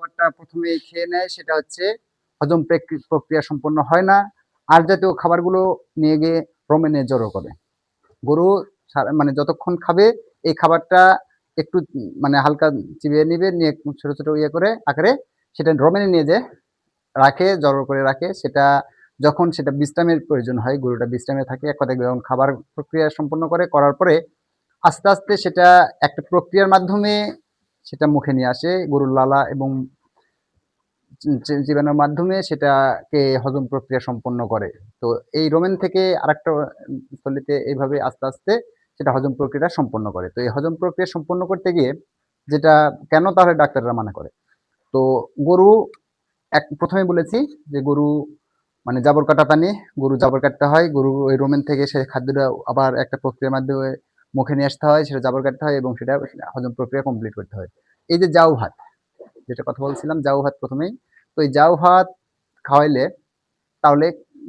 খাবারটা প্রথমেই খেয়ে নেয় সেটা হচ্ছে হজম প্রক্রিয়া সম্পন্ন হয় না। আর জাতীয় খাবারগুলো নিয়ে গিয়ে রোমেনে জড়ো করে। গরু মানে যতক্ষণ খাবে এই খাবারটা একটু মানে হালকা চিবিয়ে নিবে, নিয়ে ছোট ছোট ইয়ে করে আকারে সেটা রোমেনে নিয়ে যে রাখে, জড়ো করে রাখে। সেটা যখন সেটা বিশ্রামের প্রয়োজন হয়, গরুটা বিশ্রামে থাকে, এক কথায় যখন খাবার প্রক্রিয়া সম্পন্ন করে, করার পরে আস্তে আস্তে সেটা একটা প্রক্রিয়ার মাধ্যমে সেটা মুখে নিয়ে আসে গরুর লালা এবং চিবানোর মাধ্যমে সেটাকে হজম প্রক্রিয়া সম্পন্ন করে। তো এই রোমেন থেকে আরেকটা স্থলিতে এইভাবে আস্তে আস্তে সেটা হজম প্রক্রিয়াটা সম্পন্ন করে। তো এই হজম প্রক্রিয়া সম্পন্ন করতে গিয়ে যেটা কেন তাহলে ডাক্তাররা মানা করে, তো গরু প্রথমে বলেছি যে গরু মানে জাবর কাটা প্রাণী, গরু জাবর কাটতে হয়, গরু ওই রোমেন থেকে সে খাদ্যটা আবার একটা প্রক্রিয়ার মাধ্যমে মুখে নিয়ে আসতে হয়, সেটা জাবর কাটতে হয় এবং সেটা হজম প্রক্রিয়া কমপ্লিট করতে হয়। এই যে জাউ ভাত, যেটা কথা বলছিলাম জাউ ভাত প্রথমেই, তো এই জাউ ভাত খাওয়াইলে তাহলে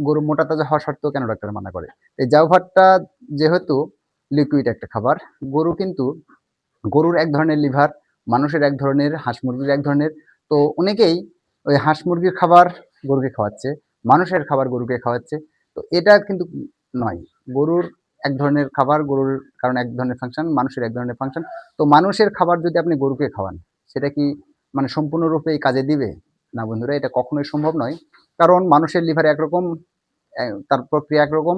গরু মোটা তাজা হওয়া সত্ত্বেও কেন ডাক্তার মানা করে? এই জাউ ভাতটা যেহেতু লিকুইড একটা খাবার, গরু কিন্তু গরুর এক ধরনের লিভার, মানুষের এক ধরনের, হাঁস মুরগির এক ধরনের। তো অনেকেই ওই হাঁস মুরগির খাবার গরুকে খাওয়াচ্ছে, মানুষের খাবার গরুকে খাওয়াচ্ছে। তো এটা কিন্তু নয়। গরুর এক ধরনের খাবার, গরুর কারণ এক ধরনের ফাংশন, মানুষের এক ধরনের ফাংশন। তো মানুষের খাবার যদি আপনি গরুকে খাওয়ান, সেটা কি মানে সম্পূর্ণরূপে এই কাজে দিবে? না বন্ধুরা, এটা কখনোই সম্ভব নয়। কারণ মানুষের লিভার একরকম, তার প্রক্রিয়া একরকম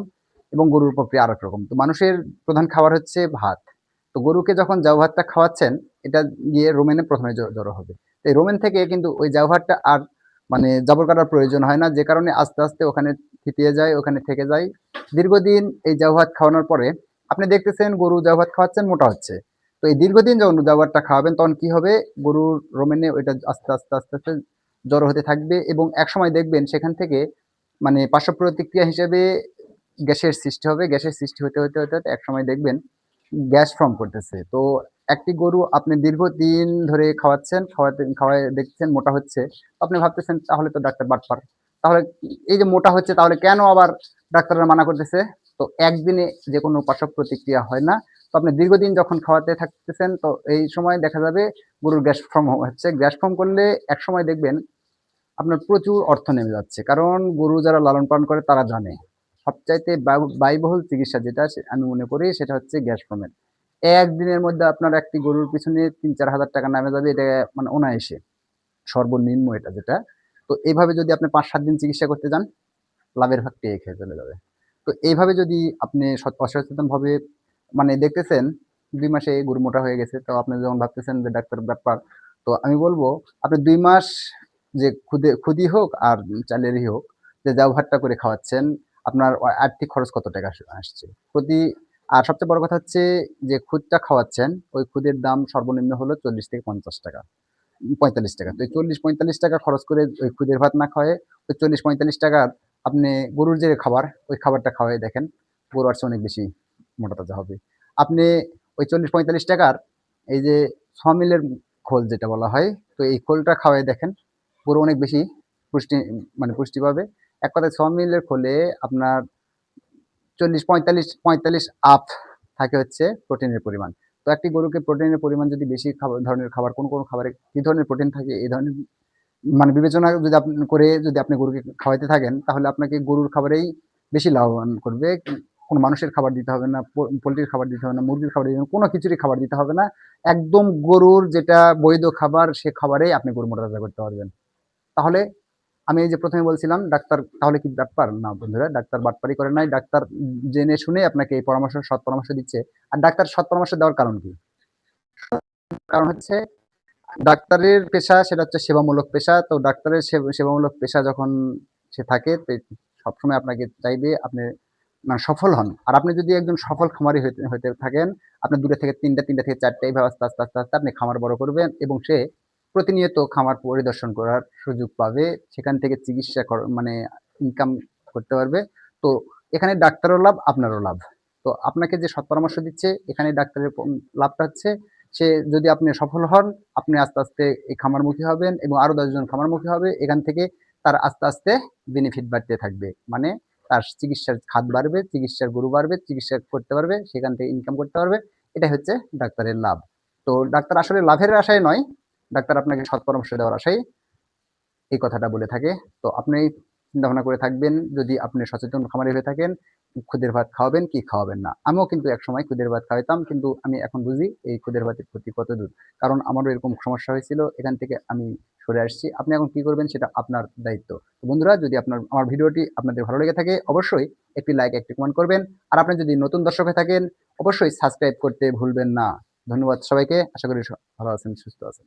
এবং গরুর প্রক্রিয়া আরেক রকম। তো মানুষের প্রধান খাবার হচ্ছে ভাত। তো গরুকে যখন জাউ ভাতটা খাওয়াচ্ছেন, এটা গিয়ে রোমেনে প্রথমে জড়ো হবে। তো এই রোমেন থেকে কিন্তু ওই জাউ ভাতটা আর মানে জাবর কাটার প্রয়োজন হয় না, যে কারণে আস্তে আস্তে ওখানে থিতিয়ে যায়, ওখানে থেকে যায়। দীর্ঘদিন এই জাউ ভাত খাওয়ানোর পরে আপনি দেখতেছেন গরু জাউ ভাত খাওয়াচ্ছেন, মোটা হচ্ছে। তো এই দীর্ঘদিন যখন জাউ ভাতটা খাওয়াবেন তখন কি হবে, গরুর রোমেনে ওইটা আস্তে আস্তে আস্তে আস্তে জড়ো হতে থাকবে এবং একসময় দেখবেন সেখান থেকে মানে পার্শ্ব প্রতিক্রিয়া হিসেবে গ্যাসের সৃষ্টি হবে। গ্যাসের সৃষ্টি হতে হতে হতে হতে একসময় দেখবেন গ্যাস ফর্ম করতেছে। তো একটি গরু আপনি দীর্ঘদিন ধরে খাওয়াচ্ছেন, খাওয়ায় দেখছেন মোটা হচ্ছে। আপনি ভাবতেছেন তাহলে তো ডাক্তার বাটপার। তাহলে এই যে মোটা হচ্ছে তাহলে কেন আবার ডাক্তাররা মানা করতেছে? তো একদিনে যে কোনো পার্শ্ব প্রতিক্রিয়া হয় না। তো আপনি দীর্ঘদিন যখন খাওয়াতে থাকতেছেন তো এই সময় দেখা যাবে গরুর গ্যাস ফর্ম হচ্ছে। গ্যাস ফর্ম করলে একসময় দেখবেন আপনার প্রচুর অর্থ নেমে যাচ্ছে। কারণ গরু যারা লালন পালন করে তারা জানে সবচাইতে ব্যয়বহুল চিকিৎসা যেটা আমি মনে করি সেটা হচ্ছে গ্যাস ফর্মের। একদিনের মধ্যে আপনার একটি গরুর পিছনে ৩-৪ হাজার টাকা নামে যাবে, এটা মানে অনায়াসে, সর্বনিম্ন এটা যেটা। তো এইভাবে যদি আপনি ৫-৭ দিন চিকিৎসা করতে যান, লাভের ভাগ পেয়ে খেয়ে চলে যাবে। তো এইভাবে যদি আপনি অসচেতন ভাবে মানে দেখতেছেন ২ মাসে গরু মোটা হয়ে গেছে, তো আপনি যখন ভাবতেছেন যে ডাক্তার ব্যাপার, তো আমি বলবো আপনি ২ মাস যে খুদি হোক আর চালেরই হোক, যে ব্যবহারটা করে খাওয়াচ্ছেন, আপনার আর্থিক খরচ কত টাকা আসছে প্রতি। আর সবচেয়ে বড় কথা হচ্ছে যে খুদটা খাওয়াচ্ছেন, ওই খুদের দাম সর্বনিম্ন হলো ৪০ থেকে ৫০ টাকা, ৪৫ টাকা। তো এই ৪০-৪৫ টাকা খরচ করে ওই খুদের ভাত না খাওয়ায় ওই ৪০-৪৫ টাকার আপনি গরুর যে খাবার, ওই খাবারটা খাওয়াই দেখেন, গরু আর চেয়ে অনেক বেশি মোটা তাজা হবে। আপনি ওই ৪০-৪৫ টাকার এই যে সমিলের খোল যেটা বলা হয়, তো এই খোলটা খাওয়াই দেখেন, গরু অনেক বেশি পুষ্টি মানে পুষ্টি পাবে। এক কথায় সমিলের খোলে আপনার ৪০-৪৫ আপ থাকে হচ্ছে প্রোটিনের পরিমাণ। তো একটি গরুকে প্রোটিনের পরিমাণ যদি বেশি ধরনের খাবার, কোন খাবারে কি ধরনের প্রোটিন থাকে এই ধরনের মানে বিবেচনা যদি আপনি করে যদি আপনি গরুকে খাওয়াইতে থাকেন, তাহলে আপনাকে গরুর খাবারেই বেশি লাভবান করবে। কোনো মানুষের খাবার দিতে হবে না, পোল্ট্রির খাবার দিতে হবে না, মুরগির খাবার দিতে হবে না, কোনো কিছুরই খাবার দিতে হবে না। একদম গরুর যেটা বৈধ খাবার, সে খাবারেই আপনি গরু মোটাতাজা করতে পারবেন। তাহলে আমি এই যে প্রথমে বলছিলাম ডাক্তার তাহলে কি বাটপার? না বন্ধুরা, ডাক্তার বাটপারি করে নাই। ডাক্তার জেনে শুনে আপনাকে এই পরামর্শ, সৎ পরামর্শ দিচ্ছে। আর ডাক্তার সৎ পরামর্শ দেওয়ার কারণ কি? কারণ হচ্ছে ডাক্তারের পেশা সেটা হচ্ছে সেবামূলক পেশা। তো ডাক্তারের সেবামূলক পেশা যখন সে থাকে, তো সবসময় আপনাকে চাইবে আপনি মানে সফল হন। আর আপনি যদি একজন সফল খামারি হইতে হইতে থাকেন, আপনি ২টা থেকে ৩টা, ৩টা থেকে ৪টা এইভাবে আস্তে, আস্তে, আস্তে, আস্তে আপনি খামার বড় করবেন এবং সে প্রতিনিয়ত খামার পরিদর্শন করার সুযোগ পাবে। সেখান থেকে চিকিৎসা মানে ইনকাম করতে পারবে। তো এখানে ডাক্তারেরও লাভ, আপনারও লাভ। তো আপনাকে যে সৎ পরামর্শ দিচ্ছে, এখানে ডাক্তারের লাভটা হচ্ছে সে যদি আপনি সফল হন, আপনি আস্তে, আস্তে এই খামারমুখী হবেন এবং আরো ১০ জন খামারমুখী হবে। এখান থেকে তার আস্তে, আস্তে বেনিফিট বাড়তে থাকবে। মানে তার চিকিৎসার খাত বাড়বে, চিকিৎসার গরু বাড়বে, চিকিৎসা করতে পারবে, সেখান থেকে ইনকাম করতে পারবে। এটাই হচ্ছে ডাক্তারের লাভ। তো ডাক্তার আসলে লাভের আশায় নয়, ডাক্তার আপনাকে সৎ পরামর্শ দেওয়ার আশায় এই কথাটা বলে থাকে। তো আপনি চিন্তা ভাবনা করে থাকবেন, যদি আপনি সচেতন খামারি হয়ে থাকেন, খুদের ভাত খাওয়াবেন কি খাওয়াবেন না। আমিও কিন্তু একসময় খুদের ভাত খাওয়াইতাম, কিন্তু আমি এখন বুঝি এই খুদের ভাতের ক্ষতি কতদূর। কারণ আমারও এরকম সমস্যা হয়েছিল, এখান থেকে আমি সরে আসছি। আপনি এখন কি করবেন সেটা আপনার দায়িত্ব। তো বন্ধুরা, যদি আমার ভিডিওটি আপনাদের ভালো লেগে থাকে, অবশ্যই একটি লাইক, একটি কমেন্ট করবেন। আর আপনি যদি নতুন দর্শক হয়ে থাকেন, অবশ্যই সাবস্ক্রাইব করতে ভুলবেন না। ধন্যবাদ সবাইকে। আশা করি ভালো আছেন, সুস্থ আছেন।